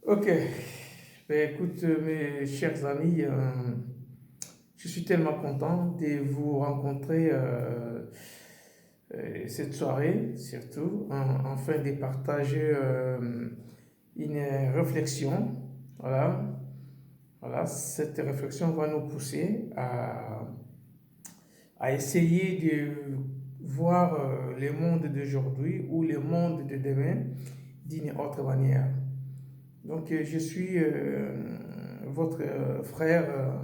Ok, ben, écoute, mes chers amis, je suis tellement content de vous rencontrer cette soirée, surtout, afin de partager une réflexion. Voilà, voilà, cette réflexion va nous pousser à essayer de voir le monde d'aujourd'hui ou le monde de demain d'une autre manière. Donc, je suis votre frère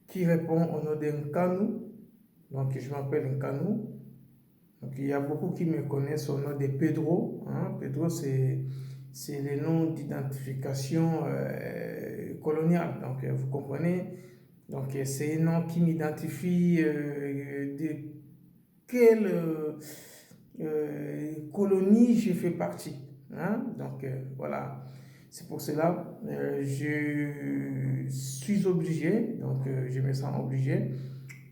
qui répond au nom d'un Kanou. Donc, je m'appelle Nkanou. Donc, il y a beaucoup qui me connaissent au nom de Pedro. Hein. Pedro, c'est le nom d'identification coloniale. Donc, vous comprenez? Donc, c'est un nom qui m'identifie de quelle colonie je fais partie. Hein? Donc, voilà. C'est pour cela je suis obligé, donc je me sens obligé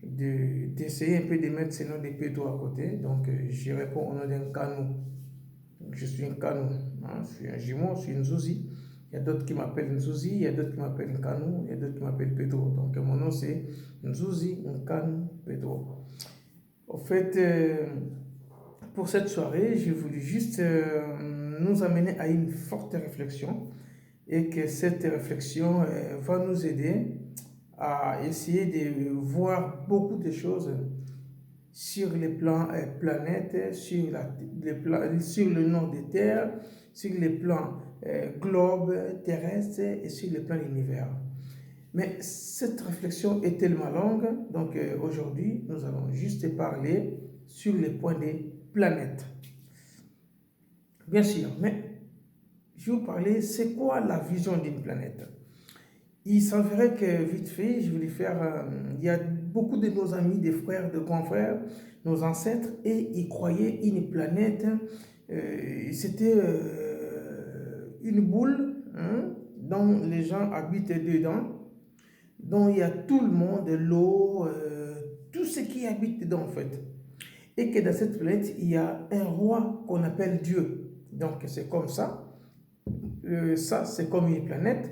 d'essayer un peu de mettre ce nom de Péto à côté. Donc je réponds au nom d'un Kanou. Donc, je suis un Kanou, hein, je suis un jumeau, je suis une Zouzi. Il y a d'autres qui m'appellent Nzouzi, il y a d'autres qui m'appellent Nkanou, il y a d'autres qui m'appellent Pedro. Donc mon nom c'est Nzouzi Nkanou Pedro. Au fait, pour cette soirée, je voulais juste nous amener à une forte réflexion et que cette réflexion va nous aider à essayer de voir beaucoup de choses sur les plans planètes, sur le nom des terres, sur les plans globe terrestre et sur le plan univers. Mais cette réflexion est tellement longue, donc aujourd'hui, nous allons juste parler sur les points des planètes. Bien sûr, mais je vais vous parler, c'est quoi la vision d'une planète? Il s'avérait que vite fait, je voulais faire, il y a beaucoup de nos amis, des frères, de grands frères, nos ancêtres, et ils croyaient une planète, c'était une boule hein, dont les gens habitent dedans, dont il y a tout le monde, l'eau, tout ce qui habite dedans en fait. Et que dans cette planète, il y a un roi qu'on appelle Dieu. Donc c'est comme ça. Ça, c'est comme une planète.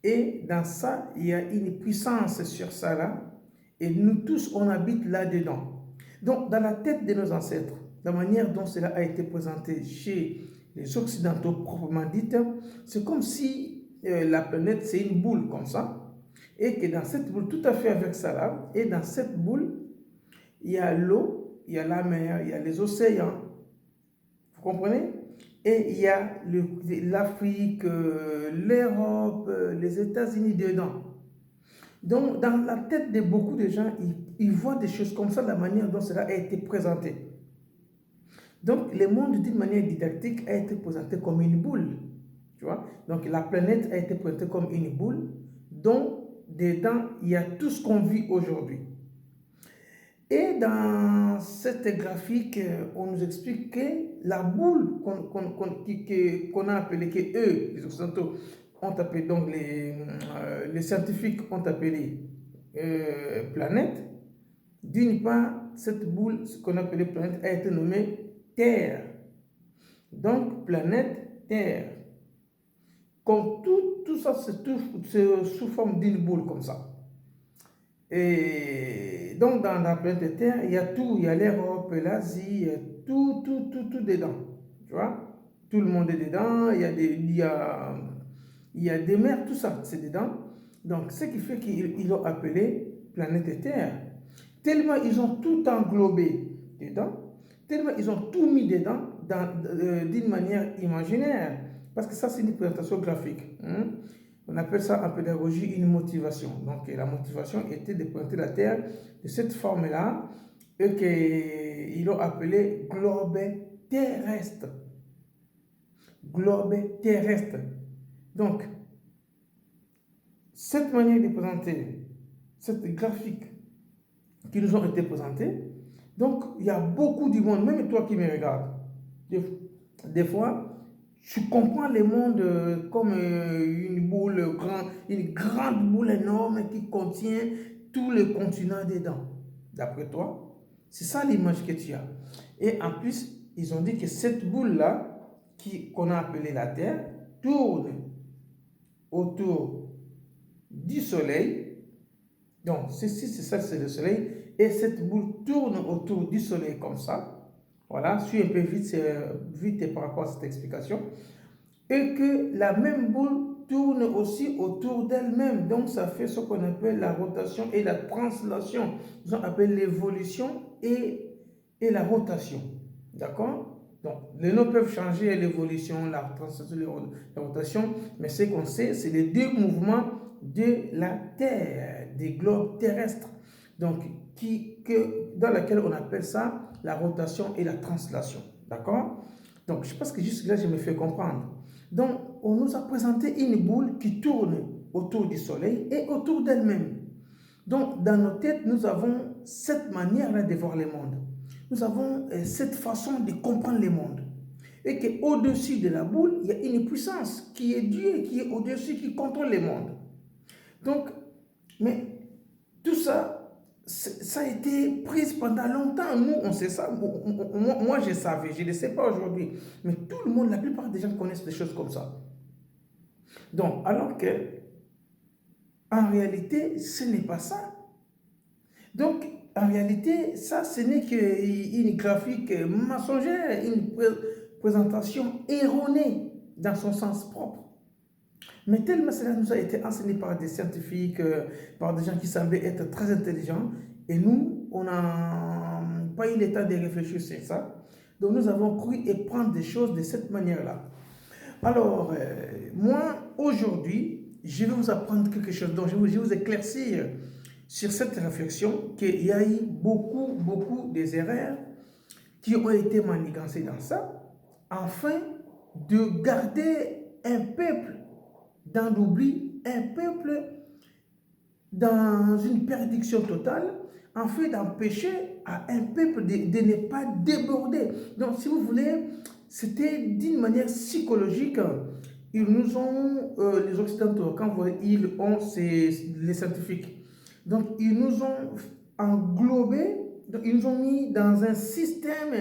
Et dans ça, il y a une puissance sur ça là. Et nous tous, on habite là-dedans. Donc, dans la tête de nos ancêtres, la manière dont cela a été présenté chez les Occidentaux proprement dites, c'est comme si la planète, c'est une boule comme ça. Et que dans cette boule, tout à fait avec ça là, et dans cette boule, il y a l'eau, il y a la mer, il y a les océans. Vous comprenez? Et il y a l'Afrique, l'Europe, les États-Unis dedans. Donc, dans la tête de beaucoup de gens, ils voient des choses comme ça, la manière dont cela a été présenté. Donc, le monde, d'une manière didactique, a été présenté comme une boule. Tu vois? Donc, la planète a été présentée comme une boule dont, dedans, il y a tout ce qu'on vit aujourd'hui. Et dans cette graphique, on nous explique que la boule qu'on a appelée, que eux, les Occidentaux, ont appelé, donc les scientifiques ont appelé planète. D'une part, cette boule, ce qu'on appelait planète, a été nommée Terre. Donc, planète Terre. Comme tout ça, c'est sous forme d'une boule comme ça. Et donc, dans la planète Terre, il y a tout. Il y a l'Europe, l'Asie, il y a tout dedans. Tu vois? Tout le monde est dedans. Il y a des mers, tout ça, c'est dedans. Donc, ce qui fait qu'ils l'ont appelé planète Terre. Tellement ils ont tout englobé dedans, tellement ils ont tout mis dedans d'une manière imaginaire. Parce que ça, c'est une présentation graphique. Hein? On appelle ça en pédagogie une motivation. Donc la motivation était de présenter la Terre de cette forme-là, et qu'ils l'ont appelé globe terrestre. Globe terrestre. Donc, cette manière de présenter, cette graphique qui nous ont été présentés, donc il y a beaucoup du monde, même toi qui me regardes, des fois, tu comprends le monde comme une grande boule énorme qui contient tous les continents dedans. D'après toi, c'est ça l'image que tu as. Et en plus, ils ont dit que cette boule-là, qu'on a appelée la Terre tourne autour du Soleil. Donc, ceci, c'est ça, c'est le Soleil. Et cette boule tourne autour du Soleil comme ça. Voilà, je suis un peu vite par rapport à cette explication. Et que la même boule tourne aussi autour d'elle-même. Donc, ça fait ce qu'on appelle la rotation et la translation. Ils ont appelé l'évolution et la rotation. D'accord? Donc, les noms peuvent changer, l'évolution, la translation, la rotation, mais ce qu'on sait, c'est les deux mouvements de la Terre, des globes terrestres. Donc, dans laquelle on appelle ça la rotation et la translation. D'accord? Donc, je pense que jusque là, je me fais comprendre. Donc, on nous a présenté une boule qui tourne autour du Soleil et autour d'elle-même. Donc, dans nos têtes, nous avons cette manière-là de voir le monde. Nous avons cette façon de comprendre le monde. Et qu'au-dessus de la boule, il y a une puissance qui est Dieu, qui est au-dessus, qui contrôle le monde. Donc, mais tout ça, ça a été pris pendant longtemps. Nous, on sait ça. Moi, je savais. Je ne le sais pas aujourd'hui. Mais tout le monde, la plupart des gens connaissent des choses comme ça. Donc, alors que, en réalité, ce n'est pas ça. Donc, en réalité, ça, ce n'est qu'une graphique mensongère, une présentation erronée dans son sens propre. Mais tellement cela nous a été enseigné par des scientifiques, par des gens qui semblaient être très intelligents, et nous, on n'a pas eu le temps de réfléchir sur ça. Donc nous avons cru et prendre des choses de cette manière-là. Alors, moi, aujourd'hui, je vais vous apprendre quelque chose, donc je vais vous éclaircir sur cette réflexion qu'il y a eu beaucoup des erreurs qui ont été manigancées dans ça, afin de garder un peuple dans l'oubli, un peuple dans une perdition totale, en fait d'empêcher à un peuple de ne pas déborder. Donc, si vous voulez, c'était d'une manière psychologique. Ils nous ont, les Occidentaux, quand vous voyez, ils ont, c'est les scientifiques. Donc, ils nous ont englobés, donc ils nous ont mis dans un système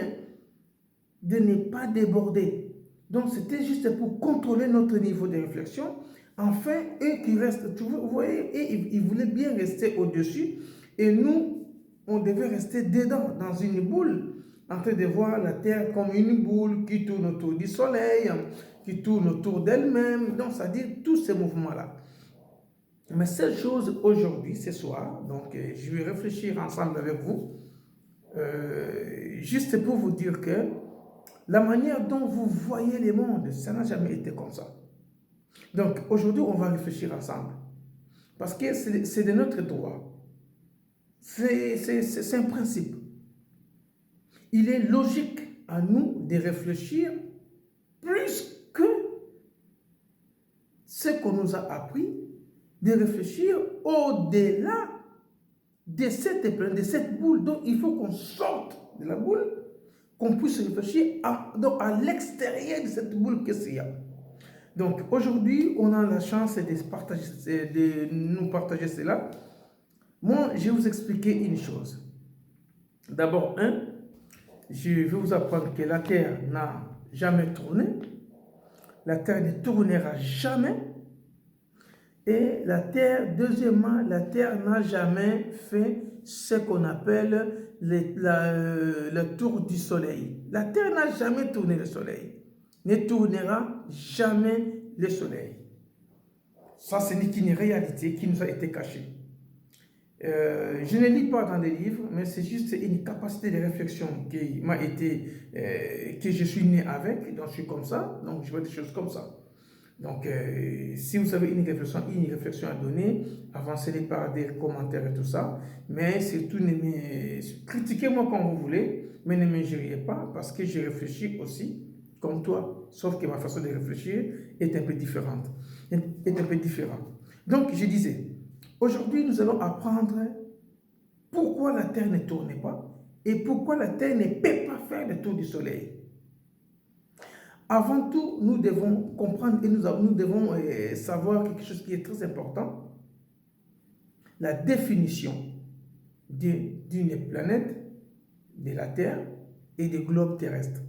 de ne pas déborder. Donc, c'était juste pour contrôler notre niveau de réflexion. Enfin, eux qui restent toujours, vous voyez, et ils voulaient bien rester au-dessus. Et nous, on devait rester dedans, dans une boule, en train de voir la Terre comme une boule qui tourne autour du Soleil, qui tourne autour d'elle-même. Donc, c'est-à-dire tous ces mouvements-là. Mais cette chose aujourd'hui, ce soir, donc je vais réfléchir ensemble avec vous, juste pour vous dire que la manière dont vous voyez le monde, ça n'a jamais été comme ça. Donc, aujourd'hui, on va réfléchir ensemble. Parce que c'est de notre droit. C'est un principe. Il est logique à nous de réfléchir plus que ce qu'on nous a appris, de réfléchir au-delà de cette boule. Donc, il faut qu'on sorte de la boule, qu'on puisse réfléchir à l'extérieur de cette boule qu'il y a. Donc, aujourd'hui, on a la chance de nous partager cela. Moi, je vais vous expliquer une chose. D'abord, je vais vous apprendre que la Terre n'a jamais tourné. La Terre ne tournera jamais. Et la Terre, deuxièmement, la Terre n'a jamais fait ce qu'on appelle le tour du Soleil. La Terre n'a jamais tourné le Soleil. Ne tournera jamais le Soleil. Ça, ce n'est qu'une réalité qui nous a été cachée. Je ne lis pas dans des livres, mais c'est juste une capacité de réflexion qui m'a été, que je suis né avec, donc je suis comme ça, donc je vois des choses comme ça. Donc, si vous avez une réflexion à donner, avancez-les par des commentaires et tout ça, mais surtout, critiquez-moi quand vous voulez, mais ne m'injuriez pas, parce que je réfléchis aussi comme toi, sauf que ma façon de réfléchir est un peu différente. Donc, je disais, aujourd'hui, nous allons apprendre pourquoi la Terre ne tourne pas et pourquoi la Terre ne peut pas faire le tour du Soleil. Avant tout, nous devons comprendre et nous devons savoir quelque chose qui est très important. La définition d'une planète, de la Terre et des globes terrestres.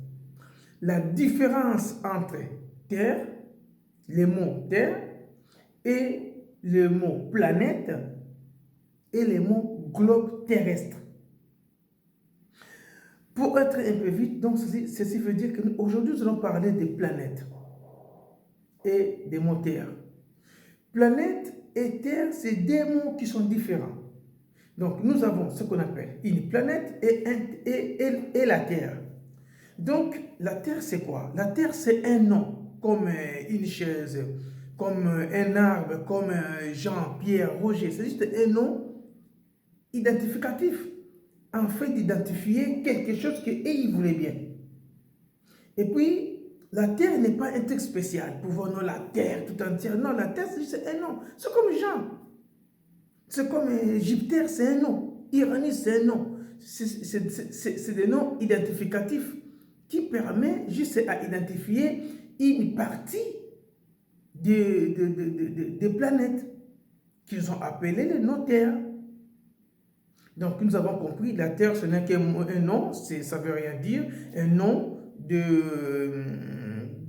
la différence entre Terre, les mots Terre, et le mot planète, et les mots globe terrestre. Pour être un peu vite, donc ceci veut dire qu'aujourd'hui, nous allons parler des planètes et des mots Terre. Planète et Terre, c'est deux mots qui sont différents. Donc, nous avons ce qu'on appelle une planète et la Terre. Donc, la Terre, c'est quoi? La Terre, c'est un nom, comme une chaise, comme un arbre, comme Jean, Pierre, Roger. C'est juste un nom identificatif, en fait d'identifier quelque chose qu'ils voulaient bien. Et puis, la Terre n'est pas un truc spécial pour voir non, la Terre tout entière. Non, la Terre, c'est juste un nom. C'est comme Jean. C'est comme Jupiter, c'est un nom. Uranus, c'est un nom. C'est des noms identificatifs qui permettent juste à identifier une partie des planètes qu'ils ont appelées les noms Terre. Donc, nous avons compris, la Terre, ce n'est qu'un nom, ça ne veut rien dire, un nom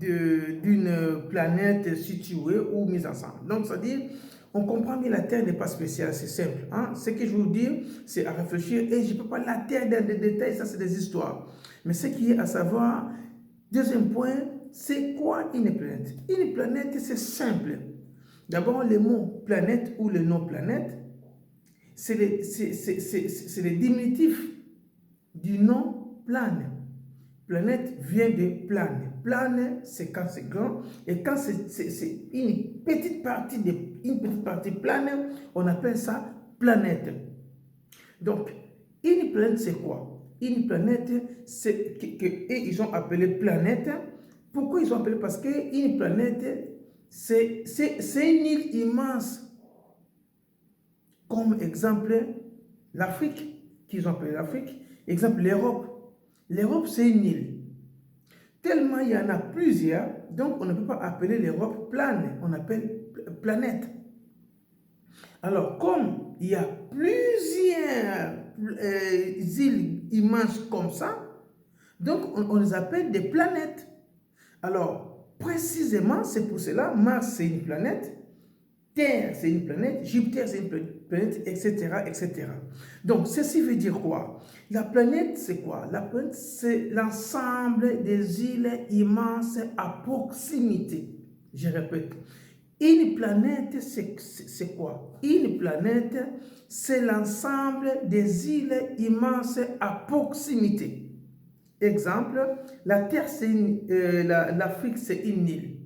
d'une planète située ou mise ensemble. Donc, c'est-à-dire, on comprend bien la Terre n'est pas spéciale, c'est simple. Hein? Ce que je veux vous dire, c'est à réfléchir, et je ne peux pas la Terre dans les détails, ça c'est des histoires. Mais ce qui est à savoir, deuxième point, c'est quoi une planète? Une planète, c'est simple. D'abord, les mots planète ou le nom planète, c'est les diminutifs du nom plane. Planète vient de plane. Plane, c'est quand c'est grand. Et quand c'est une petite partie plane, on appelle ça planète. Donc, une planète, c'est quoi? Une planète, c'est ils ont appelé planète. Pourquoi ils ont appelé? Parce qu'une planète, c'est une île immense. Comme exemple, l'Afrique, qu'ils ont appelé l'Afrique. Exemple, l'Europe. L'Europe, c'est une île. Tellement il y en a plusieurs, donc on ne peut pas appeler l'Europe plane, on appelle planète. Alors, comme il y a plusieurs îles immenses comme ça, donc on les appelle des planètes. Alors, précisément, c'est pour cela, Mars, c'est une planète, Terre, c'est une planète, Jupiter, c'est une planète, etc., etc. Donc, ceci veut dire quoi? La planète, c'est quoi? La planète, c'est l'ensemble des îles immenses à proximité. Je répète, une planète, c'est quoi? Une planète, c'est l'ensemble des îles immenses à proximité. Exemple, la Terre, c'est l'Afrique, c'est une île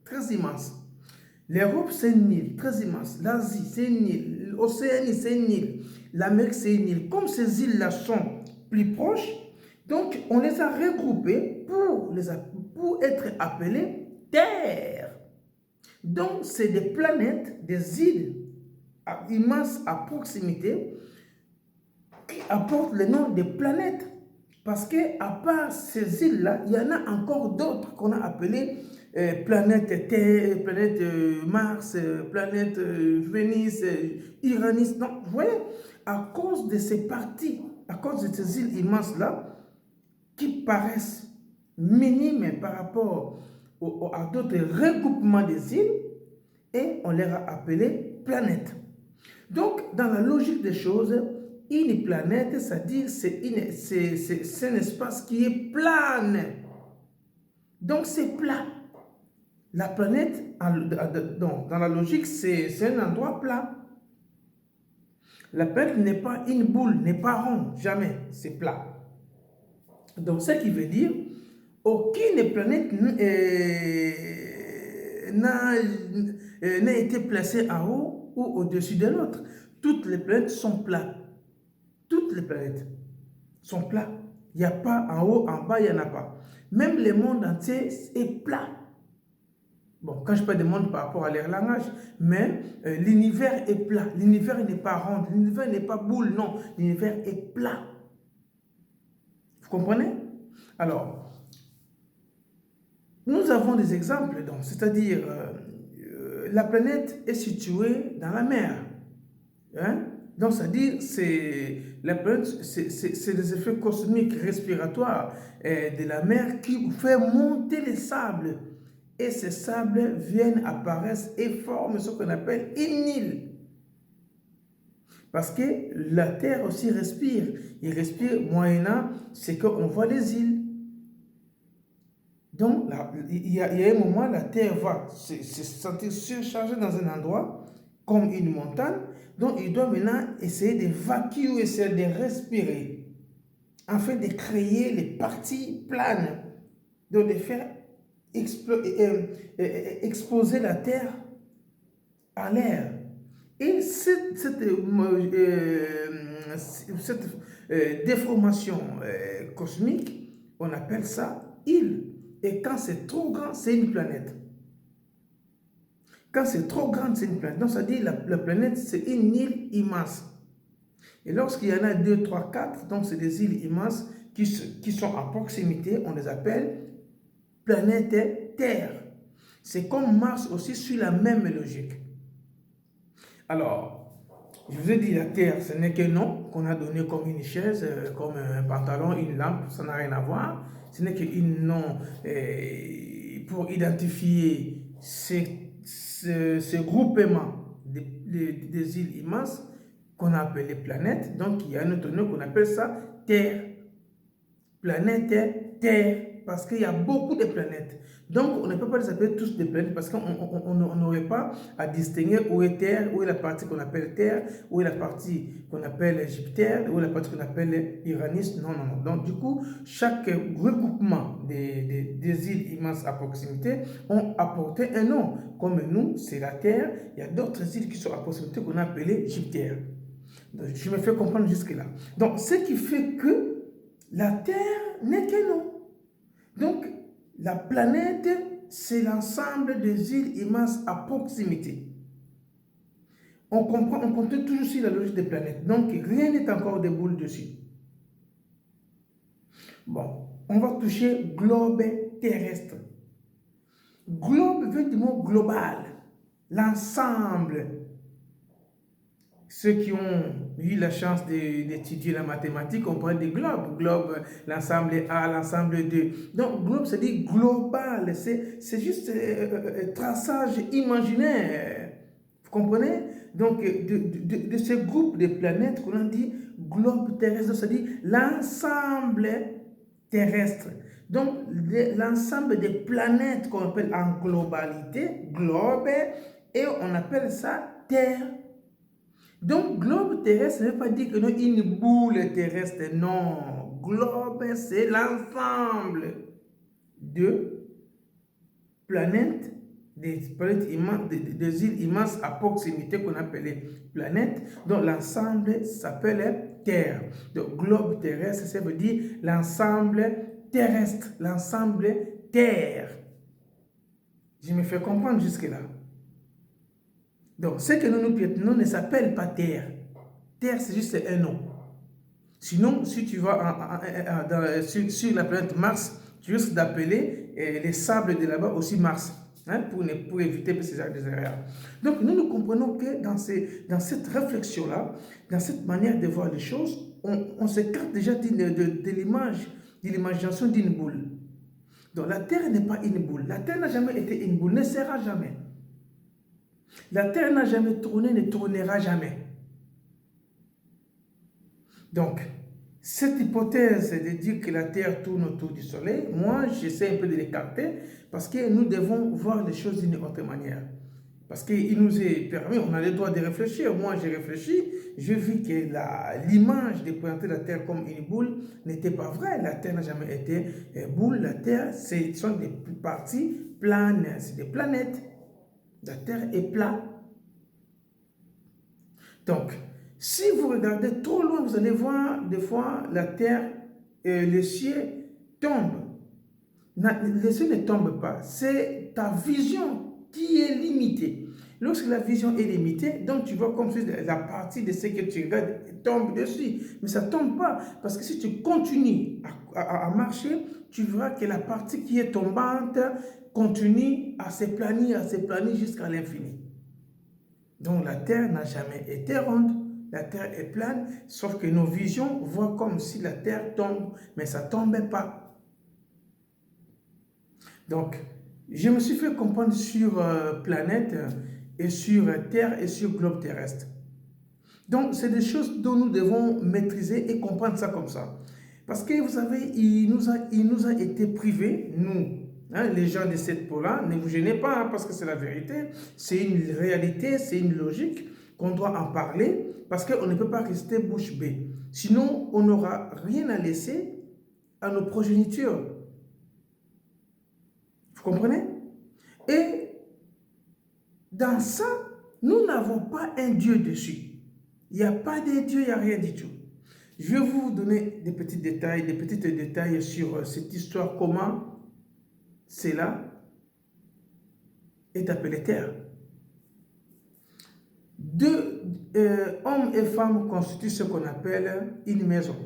très immense. L'Europe, c'est une île très immense. L'Asie, c'est une île. L'Océanie, c'est une île. L'Amérique, c'est une île. Comme ces îles-là sont plus proches, donc on les a regroupées pour être appelées terres. Donc, c'est des planètes, des îles immenses à proximité qui apportent le nom de planètes. Parce qu'à part ces îles-là, il y en a encore d'autres qu'on a appelées planète Terre, planète Mars, planète Vénus, Uranus. Donc, vous voyez, à cause de ces parties, à cause de ces îles immenses-là, qui paraissent minimes par rapport à d'autres regroupements des îles, et on les a appelées planètes. Donc, dans la logique des choses, une planète, c'est-à-dire c'est un espace qui est plane. Donc, c'est plat. La planète, dans la logique, c'est un endroit plat. La planète n'est pas une boule, n'est pas ronde, jamais, c'est plat. Donc, ce qui veut dire, aucune planète n'a été placée en haut ou au-dessus de l'autre. Toutes les planètes sont plates. Toutes les planètes sont plats. Il n'y a pas en haut, en bas, il n'y en a pas. Même le monde entier est plat. Bon, quand je parle de monde par rapport à leur langage, mais l'univers est plat. L'univers n'est pas rond, l'univers n'est pas boule, non. L'univers est plat. Vous comprenez? Alors, nous avons des exemples, donc, c'est-à-dire la planète est située dans la mer. Hein? Donc, c'est-à-dire, la planète, c'est les effets cosmiques respiratoires de la mer qui fait monter les sables. Et ces sables viennent, apparaissent et forment ce qu'on appelle une île. Parce que la Terre aussi respire. Il respire moyennant ce qu'on voit les îles. Donc, il y a un moment, la Terre va se sentir surchargée dans un endroit, comme une montagne. Donc, il doit maintenant essayer d'évacuer, essayer de respirer, afin de créer les parties planes, donc de faire exposer la Terre à l'air. Et cette déformation cosmique, on appelle ça île. Et quand c'est trop grand, c'est une planète. Quand c'est trop grand, c'est une planète. Donc, ça dit la planète, c'est une île immense. Et lorsqu'il y en a 2, 3, 4, donc c'est des îles immenses qui sont à proximité, on les appelle planètes Terre. C'est comme Mars aussi suit la même logique. Alors, je vous ai dit, la Terre, ce n'est qu'un nom qu'on a donné comme une chaise, comme un pantalon, une lampe, ça n'a rien à voir. Ce n'est qu'un nom pour identifier ce groupement des îles immenses qu'on appelle les planètes. Donc, il y a un autre nom qu'on appelle ça Terre. Planète Terre, parce qu'il y a beaucoup de planètes. Donc, on ne peut pas les appeler tous des planètes parce qu'on n'aurait pas à distinguer où est Terre, où est la partie qu'on appelle Terre, où est la partie qu'on appelle Jupiter, où est la partie qu'on appelle Uranus. Non, non, non. Donc, du coup, chaque regroupement des îles immenses à proximité ont apporté un nom. Comme nous, c'est la Terre, il y a d'autres îles qui sont à proximité qu'on a appelées Jupiter. Donc, je me fais comprendre jusque-là. Donc, ce qui fait que la Terre n'est qu'un nom. Donc, la planète, c'est l'ensemble des îles immenses à proximité. On compte toujours sur la logique des planètes. Donc, rien n'est encore des boules dessus. Bon, on va toucher globe terrestre. Globe veut dire du mot global, l'ensemble. Ceux qui ont eu la chance d'étudier la mathématique, on parle de globe. Globe, l'ensemble A, l'ensemble 2. Donc, globe, ça dit global. C'est juste un traçage imaginaire. Vous comprenez? Donc, de ce groupe de planètes qu'on a dit globe terrestre, ça dit l'ensemble terrestre. Donc, l'ensemble des planètes qu'on appelle en globalité, globe, et on appelle ça Terre. Donc, globe terrestre, ça ne veut pas dire que nous une boule terrestre, non. Globe, c'est l'ensemble de planètes, des îles immenses à proximité qu'on appelle les planètes. Donc, l'ensemble s'appelle Terre. Donc, globe terrestre, ça veut dire l'ensemble terrestre, l'ensemble Terre. Je me fais comprendre jusque-là. Donc, ce que nous piétinons ne s'appelle pas Terre. Terre, c'est juste un nom. Sinon, si tu vas sur la planète Mars, tu risques d'appeler les sables de là-bas aussi Mars, hein, pour éviter ces erreurs. Donc, nous comprenons que dans cette réflexion-là, dans cette manière de voir les choses, on s'écarte déjà de l'image, de l'imagination d'une boule. Donc, la Terre n'est pas une boule. La Terre n'a jamais été une boule, ne sera jamais. La Terre n'a jamais tourné, ne tournera jamais. Donc, cette hypothèse de dire que la Terre tourne autour du Soleil, moi, j'essaie un peu de l'écarter parce que nous devons voir les choses d'une autre manière. Parce qu'il nous est permis, on a le droit de réfléchir. Moi, j'ai réfléchi, j'ai vu que l'image de présenter la Terre comme une boule n'était pas vraie. La Terre n'a jamais été boule. La Terre, ce sont des parties planes, c'est des planètes. La Terre est plate. Donc, si vous regardez trop loin, vous allez voir des fois la Terre et le ciel tombent. Le ciel ne tombe pas. C'est ta vision qui est limitée. Lorsque la vision est limitée, donc tu vois comme si la partie de ce que tu regardes tombe dessus. Mais ça ne tombe pas. Parce que si tu continues à marcher, tu verras que la partie qui est tombante continue à se planir jusqu'à l'infini. Donc la Terre n'a jamais été ronde, la Terre est plane, sauf que nos visions voient comme si la Terre tombe, mais ça ne tombait pas. Donc, je me suis fait comprendre sur planète et sur Terre et sur globe terrestre. Donc, c'est des choses dont nous devons maîtriser et comprendre ça comme ça. Parce que vous savez, il nous a été privé, nous, hein, les gens de cette peau-là, ne vous gênez pas, hein, parce que c'est la vérité, c'est une réalité, c'est une logique qu'on doit en parler, parce qu'on ne peut pas rester bouche bée. Sinon, on n'aura rien à laisser à nos progénitures. Vous comprenez? Et dans ça, nous n'avons pas un Dieu dessus. Il n'y a pas de Dieu, il n'y a rien du tout. Je vais vous donner des petits détails sur cette histoire, comment cela est appelé terre. Deux hommes et femmes constituent ce qu'on appelle une maison.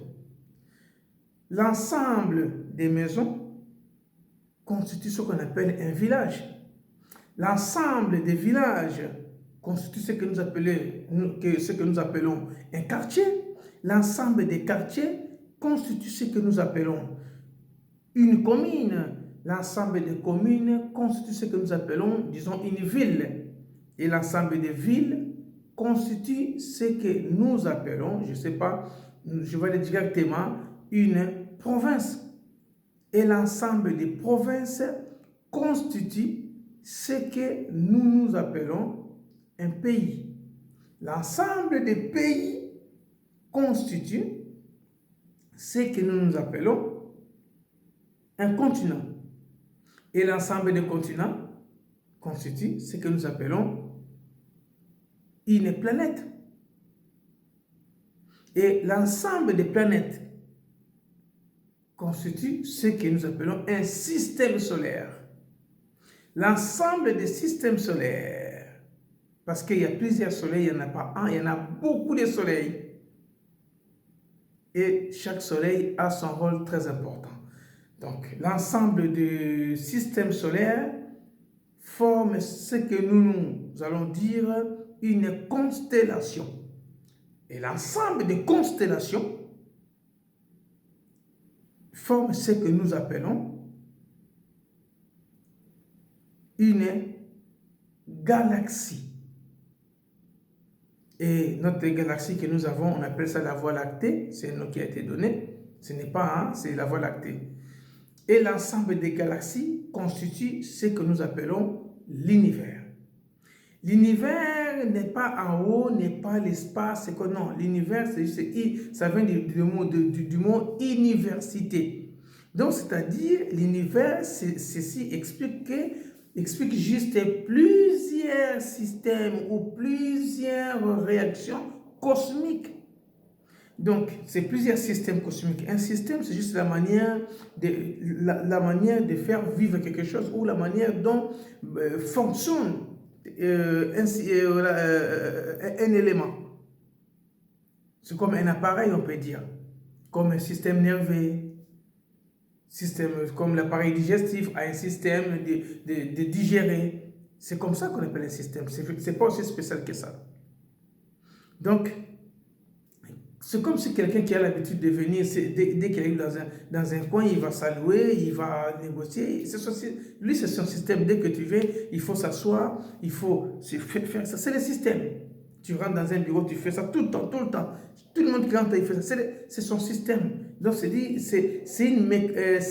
L'ensemble des maisons constitue ce qu'on appelle un village. L'ensemble des villages constitue ce que nous appelons un quartier. L'ensemble des quartiers constitue ce que nous appelons une commune. L'ensemble des communes constitue ce que nous appelons, disons, une ville. Et l'ensemble des villes constitue ce que nous appelons, je ne sais pas, je vais le dire directement, une province. Et l'ensemble des provinces constitue ce que nous appelons un pays. L'ensemble des pays constitue ce que nous appelons un continent. Et l'ensemble des continents constitue ce que nous appelons une planète. Et l'ensemble des planètes constitue ce que nous appelons un système solaire. L'ensemble des systèmes solaires, parce qu'il y a plusieurs soleils, il n'y en a pas un, il y en a beaucoup de soleils. Et chaque soleil a son rôle très important. Donc, l'ensemble du système solaire forme ce que nous allons dire une constellation. Et l'ensemble des constellations forme ce que nous appelons une galaxie. Et notre galaxie que nous avons, on appelle ça la Voie lactée, c'est le nom qui a été donné. Ce n'est pas un, c'est la Voie lactée. Et l'ensemble des galaxies constitue ce que nous appelons l'univers. L'univers n'est pas en haut, n'est pas l'espace, c'est que non, l'univers, ça vient du mot université. Donc, c'est-à-dire, l'univers, ceci explique juste plusieurs systèmes ou plusieurs réactions cosmiques. Donc, c'est plusieurs systèmes cosmiques. Un système, c'est juste la manière de faire vivre quelque chose ou la manière dont fonctionne un élément. C'est comme un appareil, on peut dire, comme un système nerveux, comme l'appareil digestif a un système de digérer. C'est comme ça qu'on appelle un système. C'est pas aussi spécial que ça. Donc, c'est comme si quelqu'un qui a l'habitude de venir, dès qu'il arrive dans un coin, il va saluer, il va négocier. Lui, c'est son système. Dès que tu viens, il faut s'asseoir, il faut faire ça. C'est le système. Tu rentres dans un bureau, tu fais ça tout le temps, tout le temps. Tout le monde qui rentre, il fait ça. C'est son système. Donc, c'est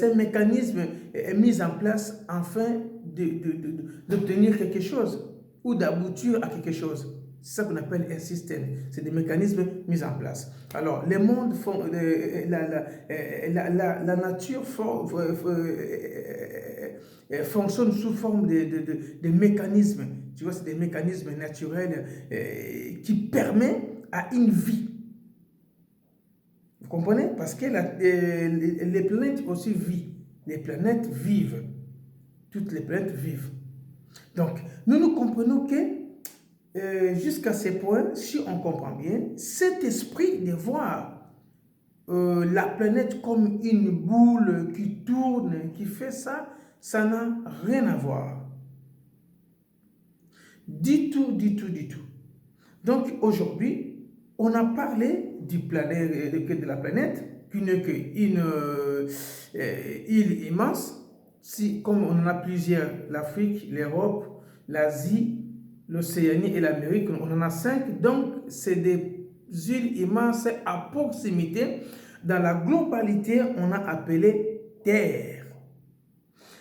un mécanisme mis en place afin d'obtenir quelque chose ou d'aboutir à quelque chose. C'est ça qu'on appelle un système. C'est des mécanismes mis en place. Alors, les mondes font, la nature fonctionne sous forme de mécanismes. Tu vois, c'est des mécanismes naturels qui permettent à une vie. Vous comprenez? Parce que les planètes aussi vivent. Les planètes vivent. Toutes les planètes vivent. Donc, nous comprenons que jusqu'à ce point, si on comprend bien, cet esprit de voir la planète comme une boule qui tourne, qui fait ça, ça n'a rien à voir. Du tout, du tout, du tout. Donc aujourd'hui, on a parlé de la planète, qui n'est qu'une île immense, si, comme on en a plusieurs, l'Afrique, l'Europe, l'Asie, l'Océanie et l'Amérique, on en a 5, donc c'est des îles immenses à proximité. Dans la globalité, on a appelé Terre.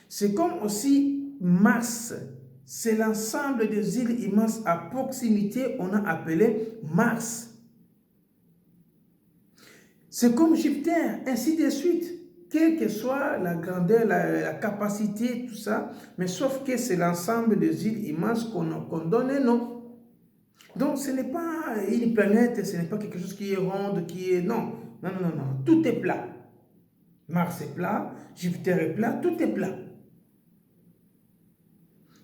C'est comme aussi Mars, c'est l'ensemble des îles immenses à proximité, on a appelé Mars. C'est comme Jupiter, ainsi de suite. Quelle que soit la grandeur, la capacité, tout ça, mais sauf que c'est l'ensemble des îles immenses qu'on donne un nom. Donc ce n'est pas une planète, ce n'est pas quelque chose qui est ronde, qui est... Non, non, non, non, non. Tout est plat. Mars est plat, Jupiter est plat, tout est plat.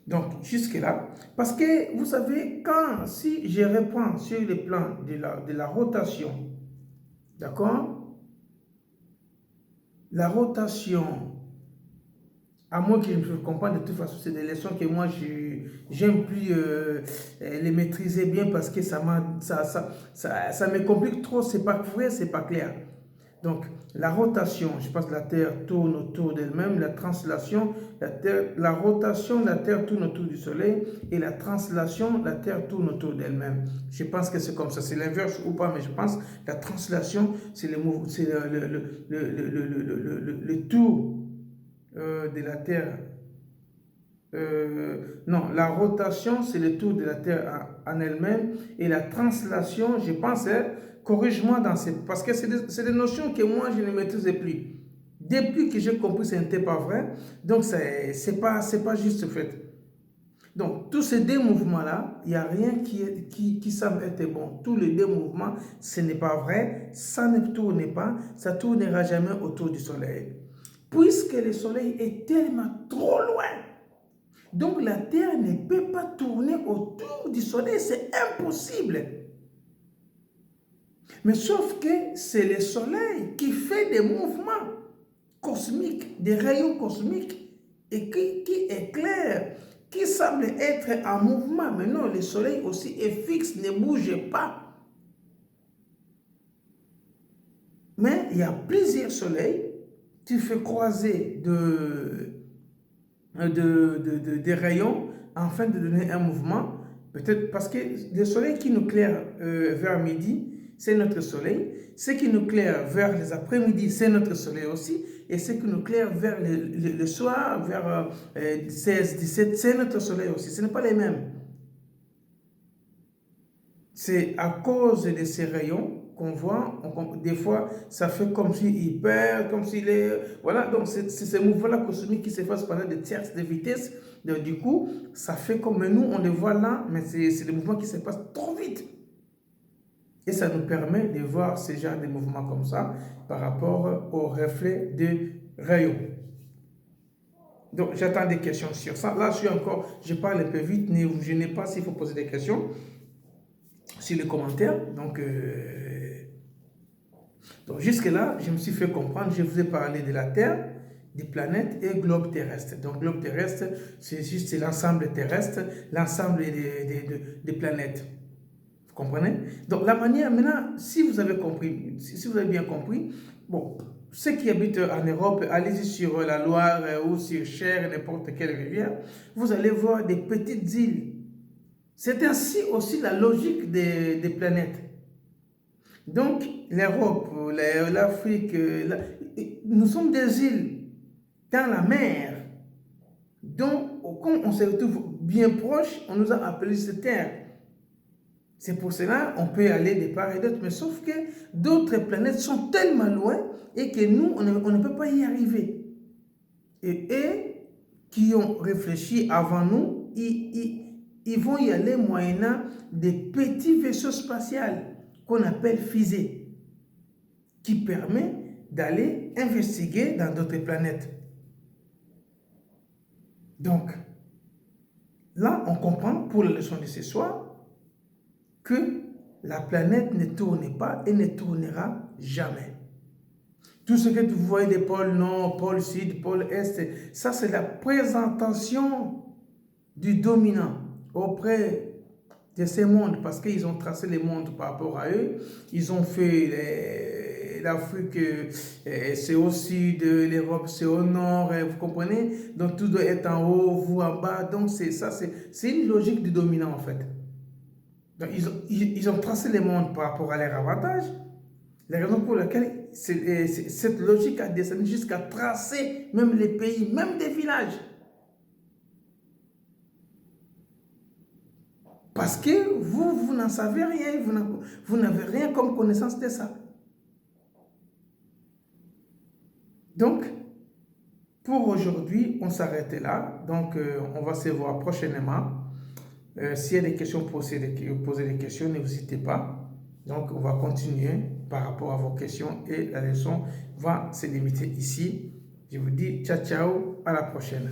Donc jusque-là, parce que vous savez, si je reprends sur le plan de la rotation, d'accord? La rotation, à moins que je me comprenne, de toute façon, c'est des leçons que moi, j'aime plus les maîtriser bien parce que ça me complique trop, c'est pas vrai, c'est pas clair. Donc, la rotation, je pense que la Terre tourne autour d'elle-même, la translation, la rotation, la Terre tourne autour du Soleil, et la translation, la Terre tourne autour d'elle-même. Je pense que c'est comme ça, c'est l'inverse ou pas, mais je pense que la translation, c'est le tour de la Terre. Non, la rotation, c'est le tour de la Terre en elle-même, et la translation, je pense, corrige-moi parce que c'est des notions que moi, je ne maîtrise plus. Depuis que j'ai compris que ce n'était pas vrai, donc c'est pas juste fait. Donc, tous ces deux mouvements-là, il n'y a rien qui semble être bon. Tous les deux mouvements, ce n'est pas vrai, ça ne tourne pas, ça ne tournera jamais autour du Soleil. Puisque le Soleil est tellement trop loin, donc la Terre ne peut pas tourner autour du Soleil, c'est impossible. Mais sauf que c'est le Soleil qui fait des mouvements cosmiques, des rayons cosmiques, et qui éclaire, qui semble être en mouvement. Mais non, le Soleil aussi est fixe, ne bouge pas. Mais il y a plusieurs soleils, tu fais croiser des rayons afin de donner un mouvement. Peut-être parce que le soleil qui nous claire vers midi, c'est notre soleil. Ce qui nous claire vers les après-midi, c'est notre soleil aussi. Et ce qui nous claire vers le soir, vers 16, 17, c'est notre soleil aussi. Ce n'est pas les mêmes. C'est à cause de ces rayons qu'on voit, des fois, ça fait comme s'il perd, comme s'il est... Voilà, donc c'est ces mouvements-là cosmiques qui se passent pendant des tierces de vitesse. Donc, du coup, ça fait comme nous, on les voit là, mais c'est des mouvements qui se passent trop vite. Et ça nous permet de voir ce genre de mouvements comme ça par rapport au reflet des rayons. Donc, j'attends des questions sur ça. Là, je parle un peu vite, je n'ai pas s'il faut poser des questions sur les commentaires. Donc jusque-là, je me suis fait comprendre, je vous ai parlé de la Terre, des planètes et globe terrestre. Donc globe terrestre, c'est juste l'ensemble terrestre, l'ensemble des planètes. Vous comprenez? Donc la manière, maintenant, si vous avez compris, si vous avez bien compris, bon, ceux qui habitent en Europe, allez-y sur la Loire ou sur Cher, n'importe quelle rivière, vous allez voir des petites îles. C'est ainsi aussi la logique des planètes. Donc, l'Europe, l'Afrique, nous sommes des îles dans la mer. Donc, quand on se retrouve bien proche, on nous a appelé cette terre. C'est pour cela qu'on peut aller de part et d'autre. Mais sauf que d'autres planètes sont tellement loin et que nous, on ne peut pas y arriver. Et eux, qui ont réfléchi avant nous, ils vont y aller moyennant des petits vaisseaux spatials qu'on appelle fusées, qui permet d'aller investiguer dans d'autres planètes. Donc, là, on comprend pour la leçon de ce soir que la planète ne tourne pas et ne tournera jamais. Tout ce que vous voyez, les pôles nord, pôle sud, pôle est, ça c'est la présentation du dominant auprès de ces mondes, parce qu'ils ont tracé les mondes par rapport à eux. Ils ont fait l'Afrique, c'est au sud, l'Europe, c'est au nord, vous comprenez? Donc tout doit être en haut, vous en bas. Donc c'est ça, c'est une logique du dominant en fait. Donc ils ont tracé les mondes par rapport à leur avantage. La raison pour laquelle cette logique a descendu jusqu'à tracer même les pays, même des villages. Parce que vous n'en savez rien, vous n'avez rien comme connaissance de ça. Donc, pour aujourd'hui, on s'arrête là. Donc, on va se voir prochainement. S'il y a des questions, posez des questions, n'hésitez pas. Donc, on va continuer par rapport à vos questions et la leçon va se limiter ici. Je vous dis ciao, ciao, à la prochaine.